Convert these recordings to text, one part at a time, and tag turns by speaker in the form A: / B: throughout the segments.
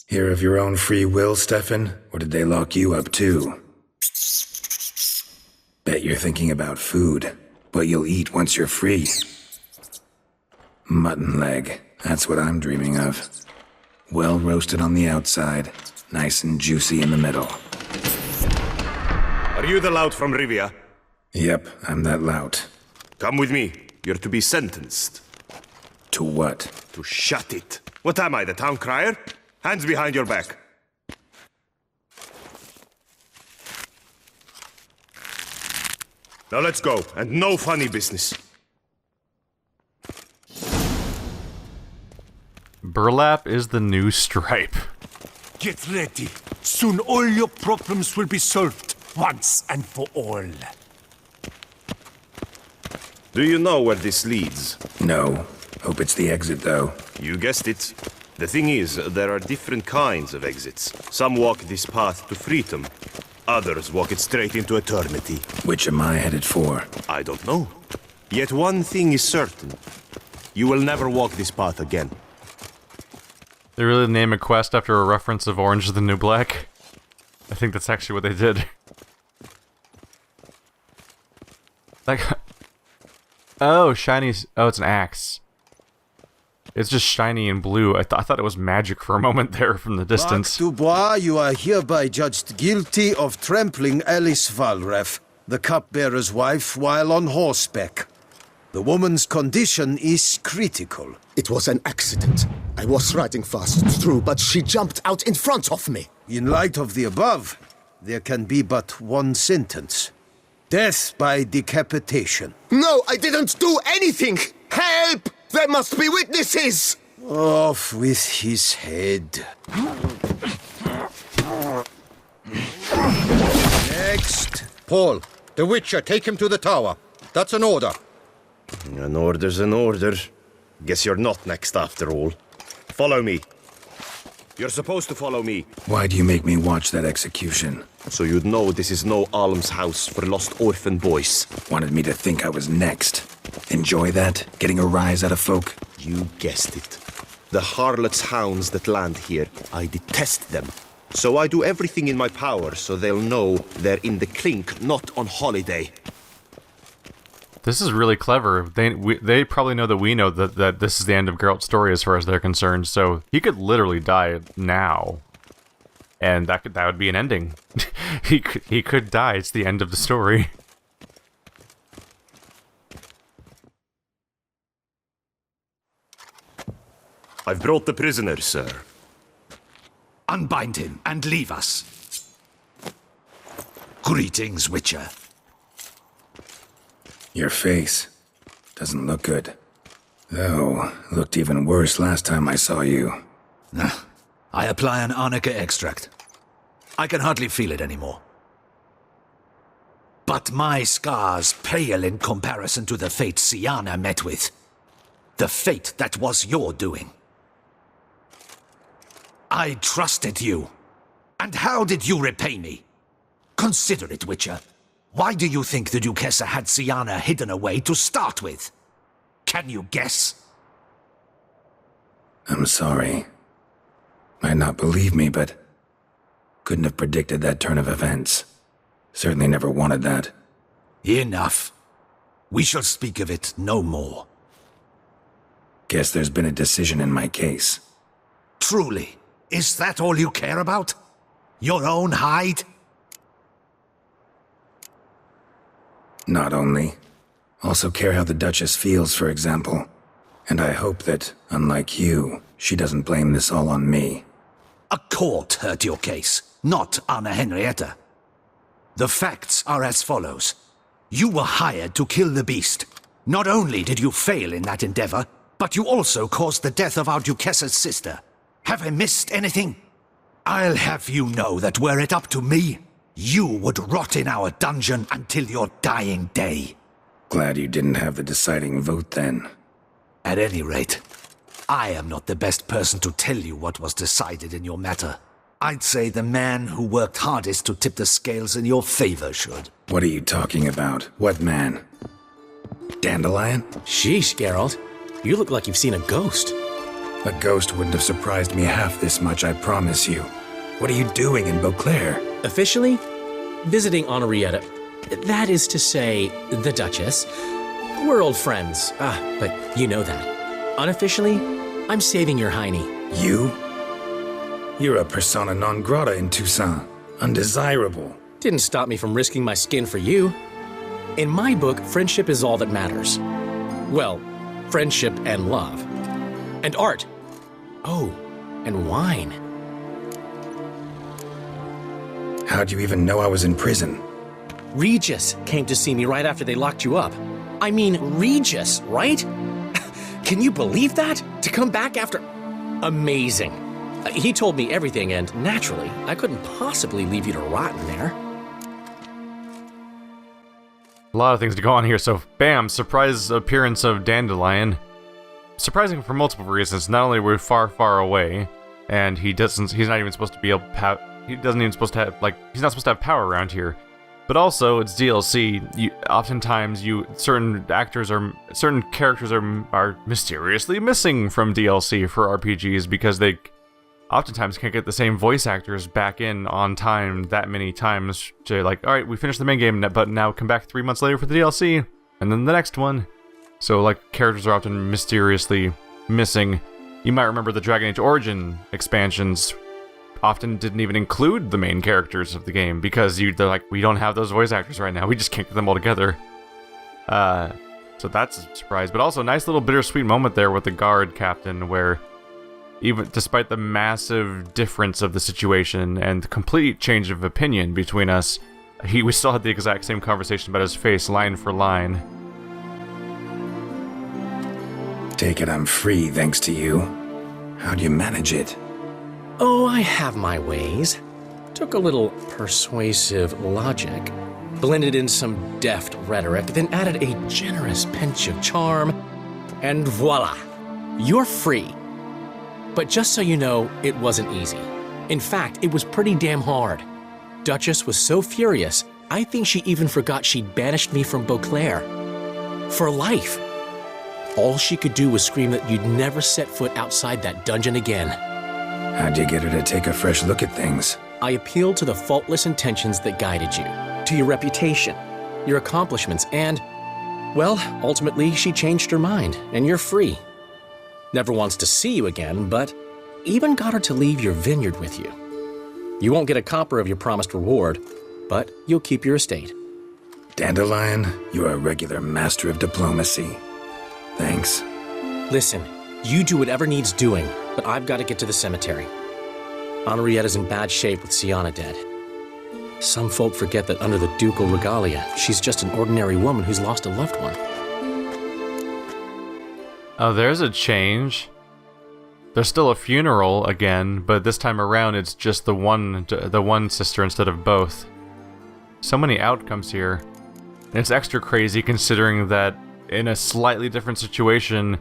A: Here of your own free will, Stefan? Or did they lock you up too? Bet you're thinking about food. What you'll eat once you're free. Mutton leg. That's what I'm dreaming of. Well roasted on the outside, nice and juicy in the middle.
B: Are you the lout from Rivia?
A: Yep, I'm that lout.
B: Come with me. You're to be sentenced.
A: To what?
B: To shut it. What am I, the town crier? Hands behind your back. Now let's go, and no funny business.
C: Burlap is the new stripe.
D: Get ready. Soon all your problems will be solved, once and for all.
B: Do you know where this leads?
A: No. Hope it's the exit, though.
B: You guessed it. The thing is, there are different kinds of exits. Some walk this path to freedom. Others walk it straight into eternity.
A: Which am I headed for?
B: I don't know. Yet one thing is certain. You will never walk this path again.
C: They really name a quest after a reference of Orange is the New Black? I think that's actually what they did. Like... Oh, shiny... Oh, it's an axe. It's just shiny and blue. I thought it was magic for a moment there from the distance.
E: Mark Dubois, you are hereby judged guilty of trampling Alice Valref, the cupbearer's wife, while on horseback. The woman's condition is critical.
F: It was an accident. I was riding fast through, but she jumped out in front of me.
E: In light of the above, there can be but one sentence. Death by decapitation.
F: No, I didn't do anything! Help! There must be witnesses!
E: Off with his head. Next.
G: Paul, the Witcher, take him to the tower. That's an order.
B: An order's an order. Guess you're not next after all. Follow me. You're supposed to follow me.
A: Why do you make me watch that execution?
B: So you'd know this is no almshouse for lost orphan boys.
A: Wanted me to think I was next. Enjoy that? Getting a rise out of folk?
B: You guessed it. The harlots' hounds that land here, I detest them. So I do everything in my power so they'll know they're in the clink, not on holiday.
C: This is really clever. They probably know that we know that this is the end of Geralt's story as far as they're concerned, so he could literally die now. And that would be an ending. he could die. It's the end of the story.
B: I've brought the prisoner, sir.
D: Unbind him and leave us. Greetings, Witcher.
A: Your face doesn't look good. Though, looked even worse last time I saw you.
D: I apply an arnica extract. I can hardly feel it anymore. But my scars pale in comparison to the fate Siana met with. The fate that was your doing. I trusted you. And how did you repay me? Consider it, Witcher. Why do you think the Duchessa had Siana hidden away to start with? Can you guess?
A: I'm sorry. Might not believe me, but couldn't have predicted that turn of events. Certainly never wanted that.
D: Enough. We shall speak of it no more.
A: Guess there's been a decision in my case.
D: Truly, is that all you care about? Your own hide?
A: Not only. Also care how the Duchess feels, for example. And I hope that, unlike you, she doesn't blame this all on me.
D: A court heard your case, not Anna Henrietta. The facts are as follows. You were hired to kill the beast. Not only did you fail in that endeavor, but you also caused the death of our Duchessa's sister. Have I missed anything? I'll have you know that were it up to me, you would rot in our dungeon until your dying day.
A: Glad you didn't have the deciding vote then.
D: At any rate, I am not the best person to tell you what was decided in your matter. I'd say the man who worked hardest to tip the scales in your favor should.
A: What are you talking about? What man? Dandelion?
H: Sheesh, Geralt. You look like you've seen a ghost.
A: A ghost wouldn't have surprised me half this much, I promise you. What are you doing in Beauclair?
H: Officially, visiting Henrietta. That is to say, the Duchess. We're old friends. But you know that. Unofficially, I'm saving your hiney.
A: You? You're a persona non grata in Toussaint. Undesirable.
H: Didn't stop me from risking my skin for you. In my book, friendship is all that matters. Well, friendship and love. And art. Oh, and wine.
A: How'd you even know I was in prison?
H: Regis came to see me right after they locked you up. I mean, Regis, right? Can you believe that? To come back after... Amazing. He told me everything, and naturally, I couldn't possibly leave you to rot in there.
C: A lot of things to go on here, so bam, surprise appearance of Dandelion. Surprising for multiple reasons. Not only were we far, far away, and he's not even supposed to be able to he's not supposed to have power around here. But also, it's DLC. Oftentimes, certain characters are mysteriously missing from DLC for RPGs because they oftentimes can't get the same voice actors back in on time that many times to like, all right, we finished the main game, but now come back 3 months later for the DLC, and then the next one. So, like, characters are often mysteriously missing. You might remember the Dragon Age Origin expansions often didn't even include the main characters of the game because they're like, we don't have those voice actors right now. We just can't get them all together. So that's a surprise. But also, a nice little bittersweet moment there with the guard captain where even despite the massive difference of the situation and the complete change of opinion between us, we still had the exact same conversation about his face, line for line.
A: Take it I'm free thanks to you. How'd you manage it?
H: Oh, I have my ways. Took a little persuasive logic, blended in some deft rhetoric, then added a generous pinch of charm, and voila, you're free. But just so you know, it wasn't easy. In fact, it was pretty damn hard. Duchess was so furious, I think she even forgot she'd banished me from Beauclair. For life. All she could do was scream that you'd never set foot outside that dungeon again.
A: How'd you get her to take a fresh look at things?
H: I appealed to the faultless intentions that guided you, to your reputation, your accomplishments, and, well, ultimately she changed her mind, and you're free. Never wants to see you again, but even got her to leave your vineyard with you. You won't get a copper of your promised reward, but you'll keep your estate.
A: Dandelion, you're a regular master of diplomacy. Thanks.
H: Listen, you do whatever needs doing, but I've got to get to the cemetery. Henrietta's in bad shape with Sienna dead. Some folk forget that under the ducal regalia, she's just an ordinary woman who's lost a loved one.
C: Oh, there's a change. There's still a funeral again, but this time around it's just the one sister instead of both. So many outcomes here. And it's extra crazy considering that in a slightly different situation,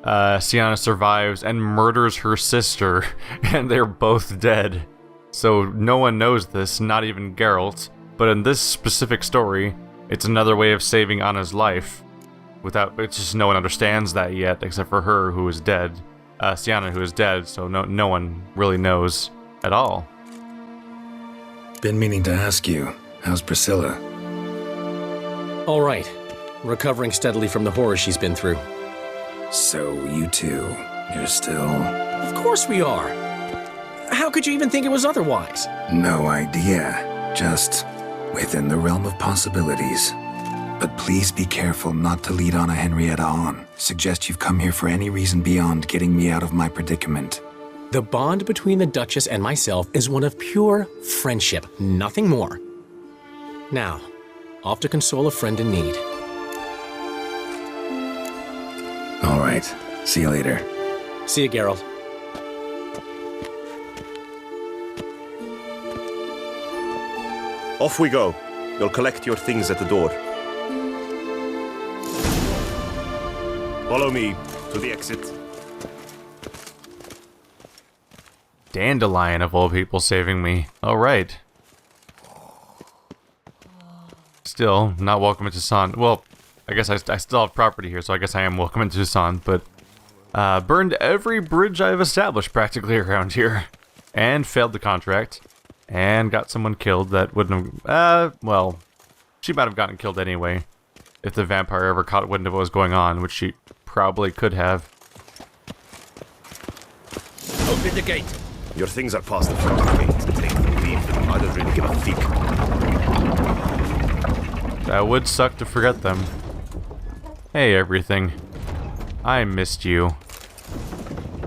C: Sienna survives and murders her sister, and they're both dead. So no one knows this, not even Geralt. But in this specific story, it's another way of saving Anna's life. It's just no one understands that yet, except for her, who is dead. Sienna, who is dead, so no one really knows at all.
A: Been meaning to ask you, how's Priscilla?
H: All right. Recovering steadily from the horror she's been through.
A: So, you two, you're still...
H: Of course we are. How could you even think it was otherwise?
A: No idea. Just within the realm of possibilities. But please be careful not to lead Anna Henrietta on. Suggest you've come here for any reason beyond getting me out of my predicament.
H: The bond between the Duchess and myself is one of pure friendship, nothing more. Now, off to console a friend in need.
A: All right. See you later.
H: See you, Geralt.
B: Off we go. You'll collect your things at the door. Follow me to the exit.
C: Dandelion, of all people, saving me. Alright. Still, not welcome to Toussaint. Well, I guess I still have property here, so I guess I am welcome to Toussaint, but Burned every bridge I've established practically around here. And failed the contract. And got someone killed that wouldn't have... well, she might have gotten killed anyway. If the vampire ever caught wind of what was going on, which she probably could have.
B: Open the gate. Your things are past the front gate. Take them, leave them. I don't really give a fig.
C: That would suck to forget them. Hey, everything. I missed you.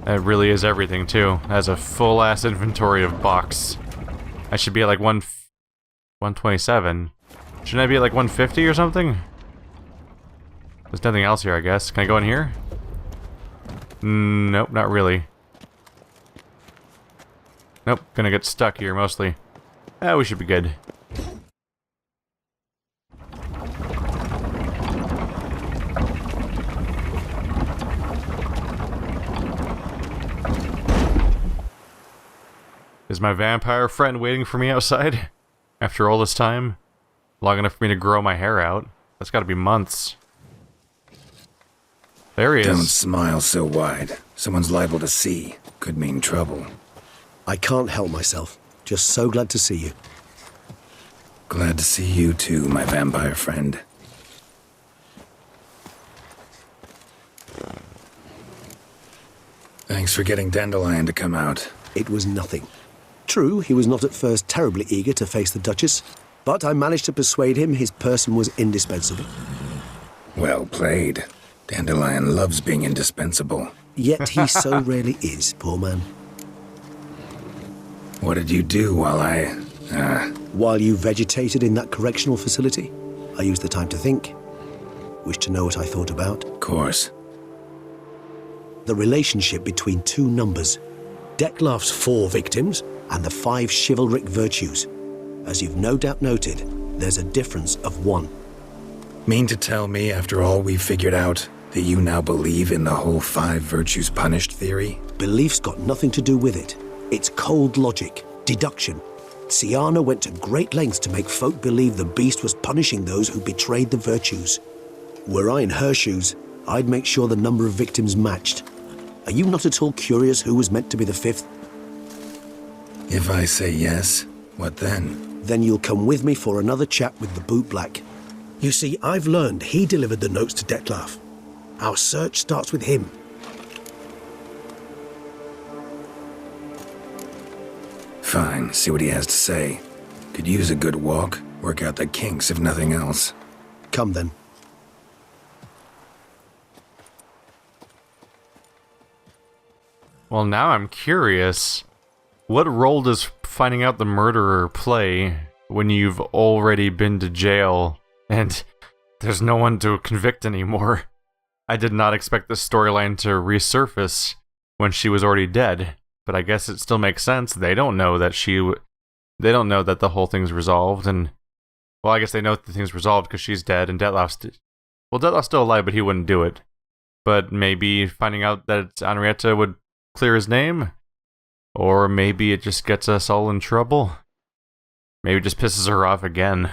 C: That really is everything, too. Has a full-ass inventory of box. I should be at like 127. Shouldn't I be at like 150 or something? There's nothing else here, I guess. Can I go in here? Nope, not really. Nope, gonna get stuck here mostly. We should be good. Is my vampire friend waiting for me outside? After all this time? Long enough for me to grow my hair out. That's gotta be months. There he is.
A: Don't smile so wide. Someone's liable to see. Could mean trouble.
F: I can't help myself. Just so glad to see you.
A: Glad to see you too, my vampire friend. Thanks for getting Dandelion to come out.
F: It was nothing. True, he was not at first terribly eager to face the Duchess, but I managed to persuade him his person was indispensable.
A: Well played. Dandelion loves being indispensable.
F: Yet he so rarely is, poor man.
A: What did you do while
F: While you vegetated in that correctional facility, I used the time to think. Wish to know what I thought about?
A: Of course.
F: The relationship between two numbers. Dettlaff's 4 victims and the 5 chivalric virtues. As you've no doubt noted, there's a difference of 1.
A: Mean to tell me, after all we've figured out, that you now believe in the whole 5 virtues punished theory?
F: Belief's got nothing to do with it. It's cold logic, deduction. Syanna went to great lengths to make folk believe the beast was punishing those who betrayed the virtues. Were I in her shoes, I'd make sure the number of victims matched. Are you not at all curious who was meant to be the 5th?
A: If I say yes, what then?
F: Then you'll come with me for another chat with the boot black. You see, I've learned he delivered the notes to Dettlaff. Our search starts with him.
A: Fine, see what he has to say. Could use a good walk, work out the kinks if nothing else.
F: Come then.
C: Well, now I'm curious. What role does finding out the murderer play when you've already been to jail and there's no one to convict anymore? I did not expect this storyline to resurface when she was already dead, but I guess it still makes sense. They don't know that they don't know that the whole thing's resolved, and well, I guess they know the thing's resolved because she's dead and Dettlaff's still alive, but he wouldn't do it. But maybe finding out that it's Henrietta would clear his name? Or maybe it just gets us all in trouble? Maybe it just pisses her off again.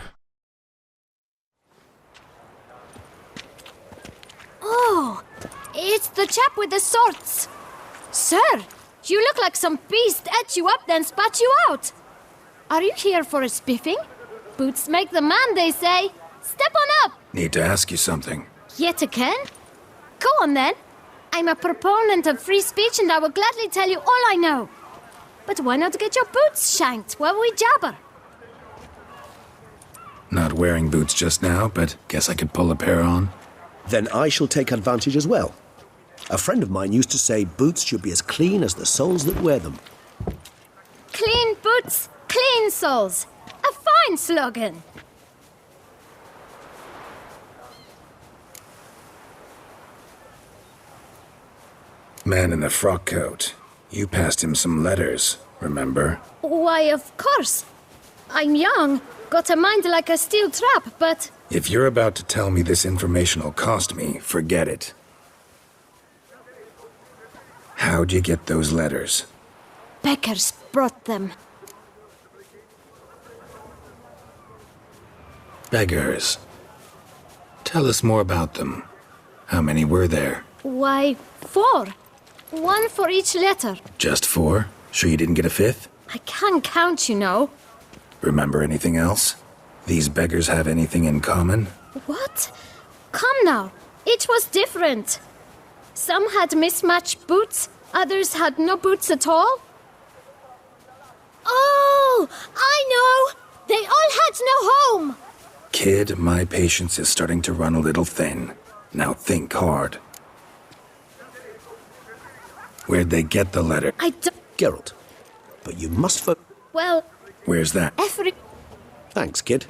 I: Oh, it's the chap with the swords. Sir, you look like some beast ate you up then spat you out. Are you here for a spiffing? Boots make the man, they say. Step on up.
A: Need to ask you something.
I: Yet again? Go on then. I'm a proponent of free speech and I will gladly tell you all I know. But why not get your boots shanked while we jabber?
A: Not wearing boots just now, but guess I could pull a pair on.
F: Then I shall take advantage as well. A friend of mine used to say boots should be as clean as the soles that wear them.
I: Clean boots, clean soles. A fine slogan.
A: Man in the frock coat. You passed him some letters, remember?
I: Why, of course. I'm young, got a mind like a steel trap, but...
A: If you're about to tell me this information will cost me, forget it. How'd you get those letters?
I: Beckers brought them.
A: Beggars. Tell us more about them. How many were there?
I: Why, 4. One for each letter.
A: Just 4? Sure you didn't get a 5th?
I: I can't count, you know.
A: Remember anything else? These beggars have anything in common?
I: What? Come now. Each was different. Some had mismatched boots, others had no boots at all. Oh, I know! They all had no home!
A: Kid, my patience is starting to run a little thin. Now think hard. Where'd they get the letter?
I: I don't...
F: Geralt, but you must
I: Well,
A: Where's that?
I: every...
F: Thanks, kid.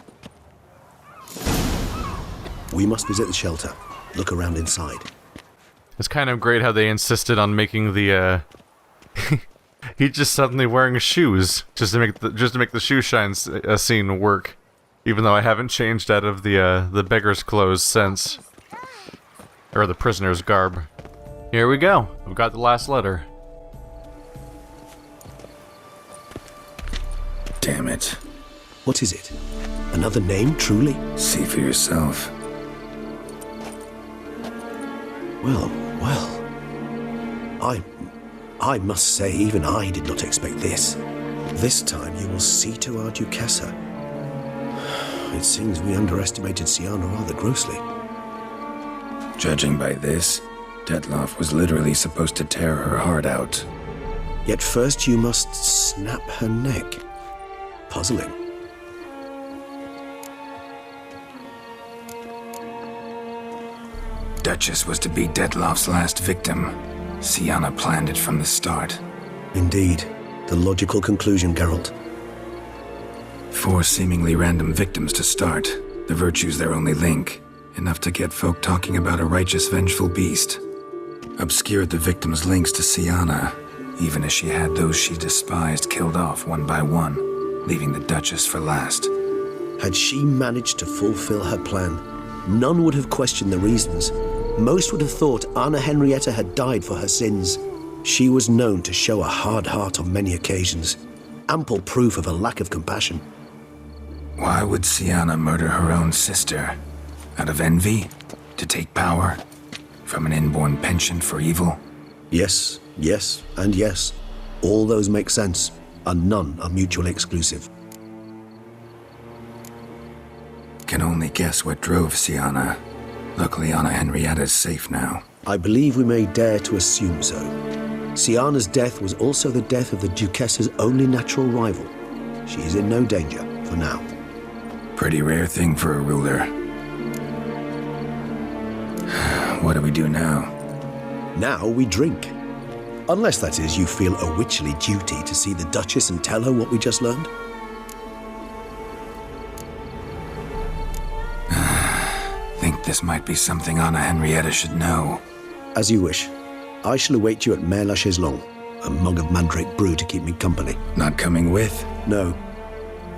F: We must visit the shelter. Look around inside.
C: It's kind of great how they insisted on making the, he's just suddenly wearing shoes, just to make the shoe shine scene work. Even though I haven't changed out of the beggar's clothes since. Or the prisoner's garb. Here we go. We've got the last letter.
A: Damn it.
F: What is it? Another name, truly?
A: See for yourself.
F: Well. I must say, even I did not expect this. This time you will see to our Duchessa. It seems we underestimated Siana rather grossly.
A: Judging by this, Detloff was literally supposed to tear her heart out.
F: Yet first you must snap her neck. Puzzling.
A: Duchess was to be Detloff's last victim. Siana planned it from the start.
F: Indeed. The logical conclusion, Geralt.
A: 4 seemingly random victims to start. The virtue's their only link. Enough to get folk talking about a righteous, vengeful beast. Obscured the victims' links to Siana, even as she had those she despised killed off one by one, leaving the Duchess for last.
F: Had she managed to fulfill her plan, none would have questioned the reasons. Most would have thought Anna Henrietta had died for her sins. She was known to show a hard heart on many occasions. Ample proof of a lack of compassion.
A: Why would Siana murder her own sister? Out of envy? To take power? From an inborn penchant for evil?
F: Yes, and yes. All those make sense, and none are mutually exclusive.
A: Can only guess what drove Siana. Luckily, Anna Henrietta's safe now.
F: I believe we may dare to assume so. Siana's death was also the death of the Duchessa's only natural rival. She is in no danger, for now.
A: Pretty rare thing for a ruler. What do we do now?
F: Now we drink. Unless, that is, you feel a witchly duty to see the Duchess and tell her what we just learned.
A: Think this might be something Anna Henrietta should know.
F: As you wish. I shall await you at Mare la Chaiselongue. A mug of mandrake brew to keep me company.
A: Not coming with?
F: No.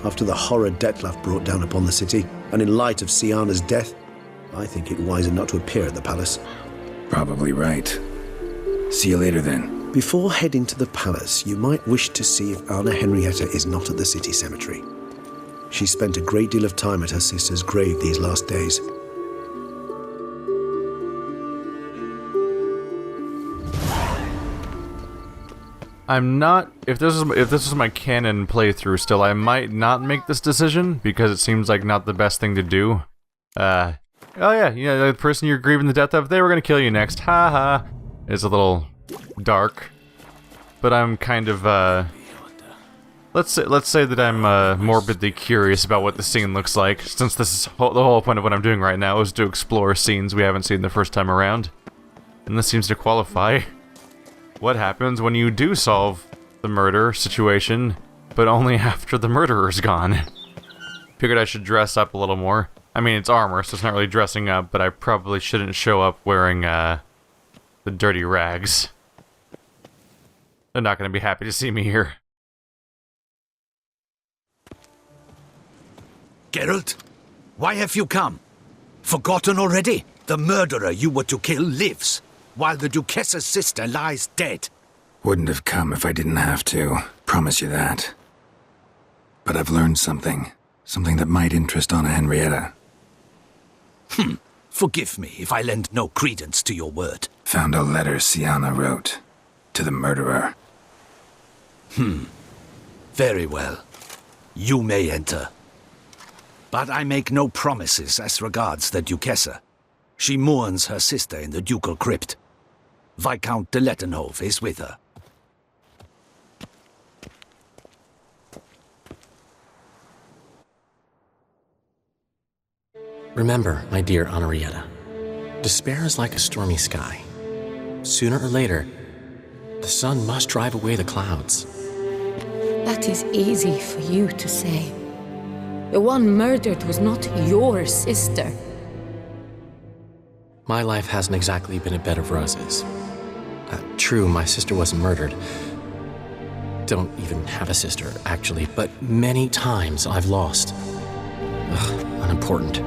F: After the horror Detloff brought down upon the city, and in light of Siana's death, I think it wiser not to appear at the palace.
A: Probably right. See you later then.
F: Before heading to the palace, you might wish to see if Anna Henrietta is not at the city cemetery. She spent a great deal of time at her sister's grave these last days.
C: I'm not... If this is my canon playthrough still, I might not make this decision, because it seems like not the best thing to do. Oh yeah, the person you're grieving the death of, they were gonna kill you next. Haha. It's a little dark. But I'm kind of, let's say that I'm morbidly curious about what the scene looks like, since this is the whole point of what I'm doing right now is to explore scenes we haven't seen the first time around. And this seems to qualify. What happens when you do solve the murder situation, but only after the murderer's gone? Figured I should dress up a little more. I mean, it's armor, so it's not really dressing up, but I probably shouldn't show up wearing, the dirty rags. They're not gonna be happy to see me here.
D: Geralt, why have you come? Forgotten already? The murderer you were to kill lives, while the Duchessa's sister lies dead.
A: Wouldn't have come if I didn't have to. Promise you that. But I've learned something. Something that might interest Anna Henrietta.
D: Forgive me if I lend no credence to your word.
A: Found a letter Siana wrote. to the murderer.
D: Very well. You may enter. But I make no promises as regards the Duchessa. She mourns her sister in the ducal crypt. Viscount de Lettenhove is with her.
H: Remember, my dear Henrietta, despair is like a stormy sky. Sooner or later, the sun must drive away the clouds.
I: That is easy for you to say. The one murdered was not your sister.
H: My life hasn't exactly been a bed of roses. True, my sister wasn't murdered. Don't even have a sister, actually, but many times I've lost. Unimportant.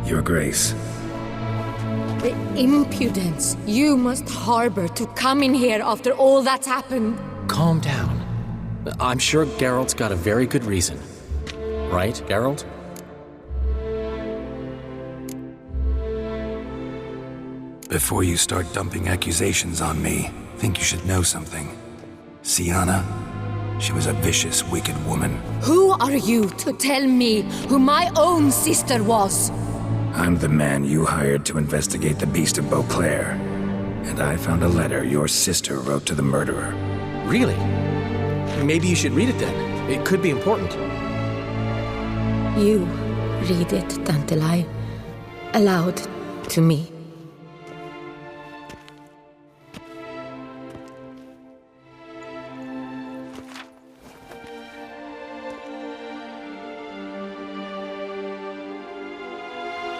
A: Your Grace.
I: The impudence you must harbor to come in here after all that's happened.
H: Calm down. I'm sure Geralt's got a very good reason. Right, Geralt?
A: Before you start dumping accusations on me, think you should know something. Sienna, she was a vicious, wicked woman.
I: Who are you to tell me who my own sister was?
A: I'm the man you hired to investigate the Beast of Beauclair. And I found a letter your sister wrote to the murderer.
H: Really? Maybe you should read it then. It could be important.
I: You read it, Dandelai, aloud to me.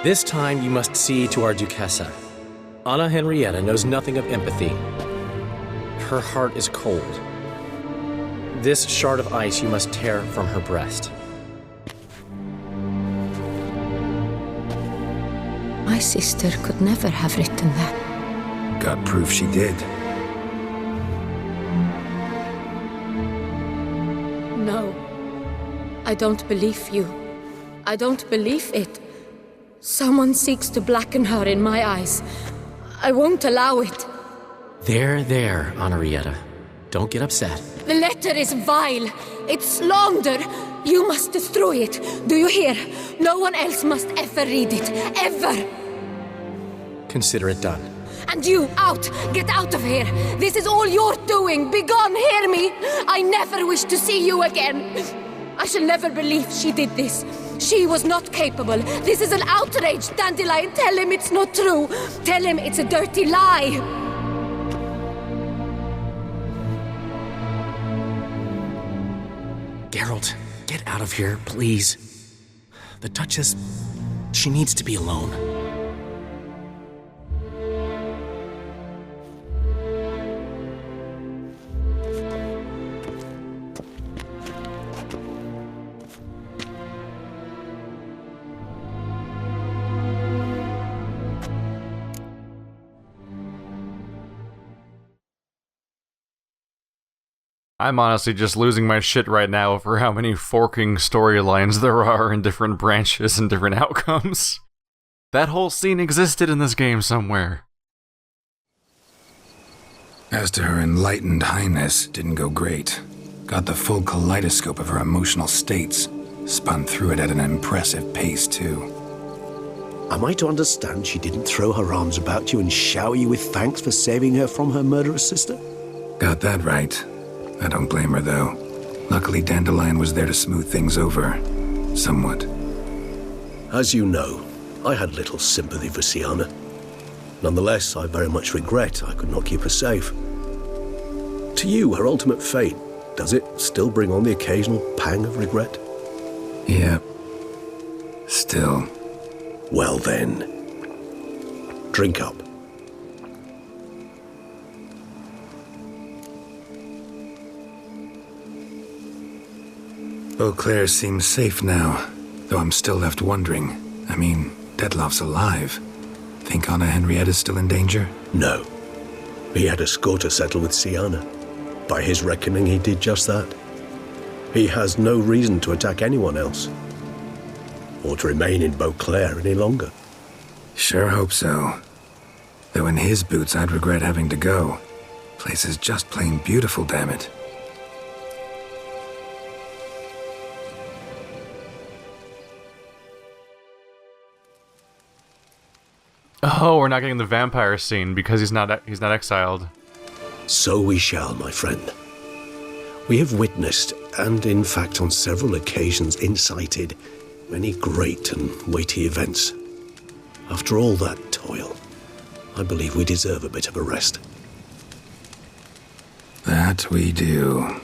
H: This time you must see to our Duchessa. Anna Henrietta knows nothing of empathy. Her heart is cold. This shard of ice you must tear from her breast.
I: My sister could never have written that.
A: Got proof she did.
I: No. I don't believe you. I don't believe it. Someone seeks to blacken her in my eyes. I won't allow it.
H: There, Henrietta. Don't get upset.
I: The letter is vile. It's slander. You must destroy it. Do you hear? No one else must ever read it. Ever.
H: Consider it done.
I: And you, out! Get out of here! This is all you're doing! Begone, hear me! I never wish to see you again! I shall never believe she did this. She was not capable. This is an outrage, Dandelion. Tell him it's not true. Tell him it's a dirty lie.
H: Geralt, get out of here, please. The Duchess, she needs to be alone.
C: I'm honestly just losing my shit right now for how many forking storylines there are in different branches and different outcomes. That whole scene existed in this game somewhere.
A: As to her enlightened highness, didn't go great. Got the full kaleidoscope of her emotional states. Spun through it at an impressive pace, too.
F: Am I to understand she didn't throw her arms about you and shower you with thanks for saving her from her murderous sister?
A: Got that right. I don't blame her, though. Luckily, Dandelion was there to smooth things over. Somewhat.
F: As you know, I had little sympathy for Sienna. Nonetheless, I very much regret I could not keep her safe. To you, her ultimate fate, does it still bring on the occasional pang of regret?
A: Yeah. Still.
F: Well then, drink up.
A: Beauclair seems safe now, though I'm still left wondering. I mean, Detloff's alive. Think Anna Henrietta's still in danger?
F: No. He had a score to settle with Sienna. By his reckoning, he did just that. He has no reason to attack anyone else. Or to remain in Beauclair any longer.
A: Sure hope so. Though in his boots, I'd regret having to go. Place is just plain beautiful, damn it.
C: Oh, we're not getting the vampire scene because he's not exiled.
F: So we shall, my friend. We have witnessed, and in fact on several occasions incited, many great and weighty events. After all that toil, I believe we deserve a bit of a rest.
A: That we do.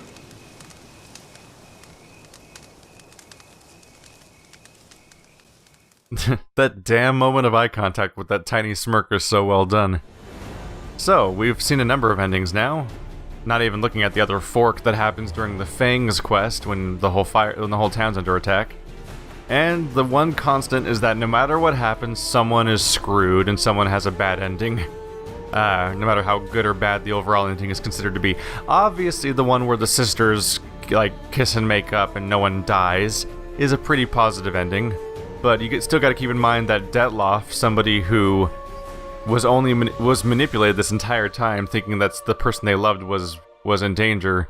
C: That damn moment of eye contact with that tiny smirk is so well done. So, we've seen a number of endings now. Not even looking at the other fork that happens during the Fangs quest when the whole town's under attack. And the one constant is that no matter what happens, someone is screwed and someone has a bad ending. No matter how good or bad the overall ending is considered to be. Obviously, the one where the sisters kiss and make up and no one dies is a pretty positive ending. But you still got to keep in mind that Detloff, somebody who was manipulated this entire time, thinking that the person they loved was in danger,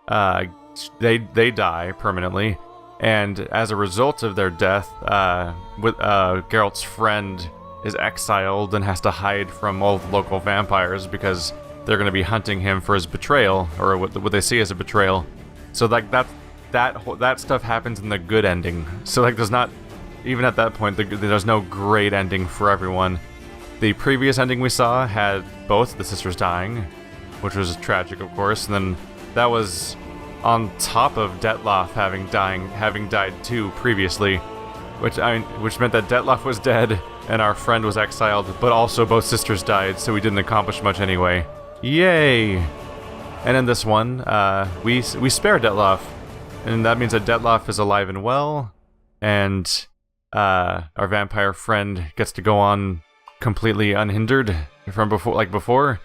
C: they die permanently, and as a result of their death, Geralt's friend is exiled and has to hide from all the local vampires because they're going to be hunting him for his betrayal, or what they see as a betrayal. So that stuff happens in the good ending. So there's not. Even at that point, there's no great ending for everyone. The previous ending we saw had both the sisters dying, which was tragic, of course, and then that was on top of Detloff having died too previously, which meant that Detloff was dead and our friend was exiled, but also both sisters died, so we didn't accomplish much anyway. Yay! And in this one, we spare Detloff, and that means that Detloff is alive and well, and our vampire friend gets to go on completely unhindered from before.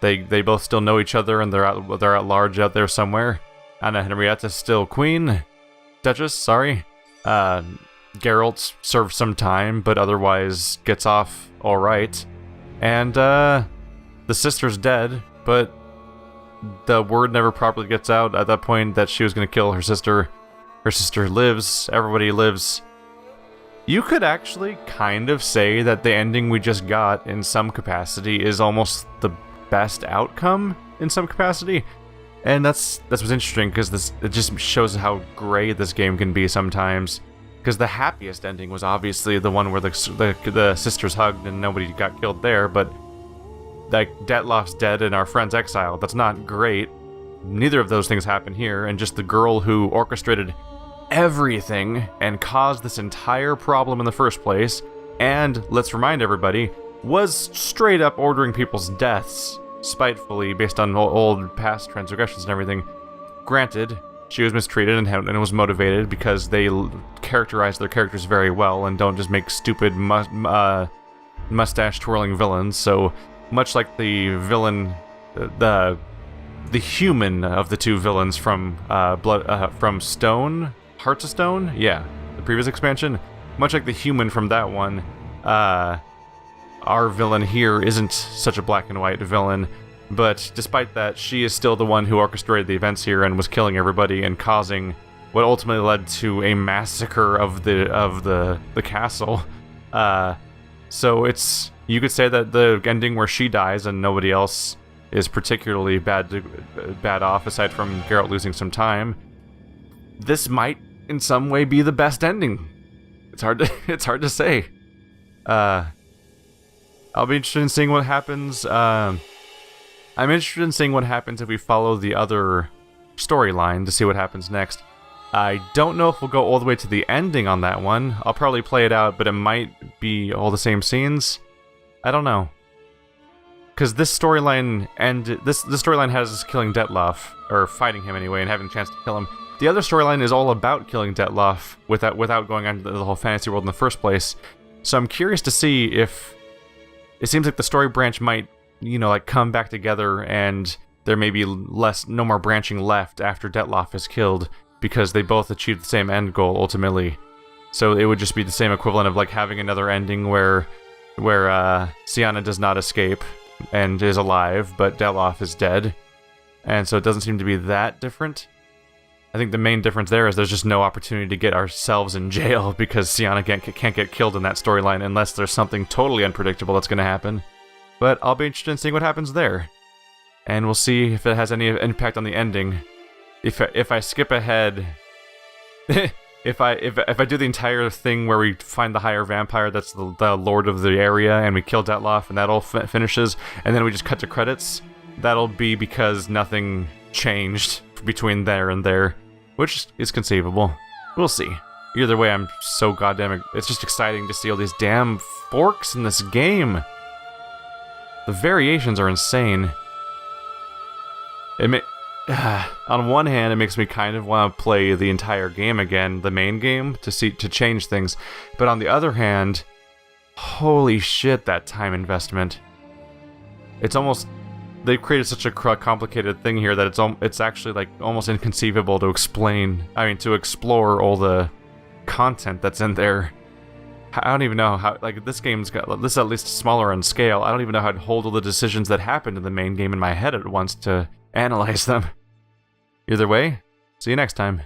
C: They both still know each other and they're at large out there somewhere. Anna Henrietta's still Duchess, sorry. Geralt serves some time, but otherwise gets off alright. And the sister's dead, but the word never properly gets out at that point that she was going to kill her sister. Her sister lives, everybody lives. You could actually kind of say that the ending we just got in some capacity is almost the best outcome in some capacity. And that's what's interesting, because it just shows how gray this game can be sometimes. Because the happiest ending was obviously the one where the sisters hugged and nobody got killed there, but Detloff's dead and our friend's exiled. That's not great. Neither of those things happen here, and just the girl who orchestrated everything and caused this entire problem in the first place, and, let's remind everybody, was straight up ordering people's deaths, spitefully, based on old past transgressions and everything. Granted, she was mistreated and was motivated because they characterize their characters very well and don't just make stupid mustache-twirling villains, so much like the villain, the human of the two villains from from Stone, Hearts of Stone? Yeah, the previous expansion. Much like the human from that one, our villain here isn't such a black and white villain, but despite that, she is still the one who orchestrated the events here and was killing everybody and causing what ultimately led to a massacre of the castle. So you could say that the ending where she dies and nobody else is particularly bad off, aside from Geralt losing some time. This might, in some way, be the best ending. It's hard to say. I'll be interested in seeing what happens. I'm interested in seeing what happens if we follow the other storyline to see what happens next. I don't know if we'll go all the way to the ending on that one. I'll probably play it out, but it might be all the same scenes. I don't know. Because this storyline has us killing Detloff, or fighting him anyway, and having a chance to kill him. The other storyline is all about killing Detloff without going on to the whole fantasy world in the first place. So I'm curious to see if it seems like the story branch might, come back together, and there may be no more branching left after Detloff is killed, because they both achieved the same end goal ultimately. So it would just be the same equivalent of having another ending where Sienna does not escape, and is alive, but Deloff is dead. And so it doesn't seem to be that different. I think the main difference there is there's just no opportunity to get ourselves in jail because Sienna can't get killed in that storyline unless there's something totally unpredictable that's going to happen. But I'll be interested in seeing what happens there. And we'll see if it has any impact on the ending. If I skip ahead... if I do the entire thing where we find the higher vampire that's the lord of the area and we kill Detloff and that all finishes, and then we just cut to credits, that'll be because nothing changed between there and there, which is conceivable. We'll see. Either way, I'm so goddamn... It's just exciting to see all these damn forks in this game. The variations are insane. On one hand, it makes me kind of want to play the entire game again, the main game, to change things. But on the other hand, holy shit, that time investment. It's almost... They've created such a complicated thing here that it's actually like almost inconceivable to to explore all the content that's in there. I don't even know how, like, this game's got, this is at least smaller on scale. I don't even know how to hold all the decisions that happened in the main game in my head at once to analyze them. Either way, see you next time.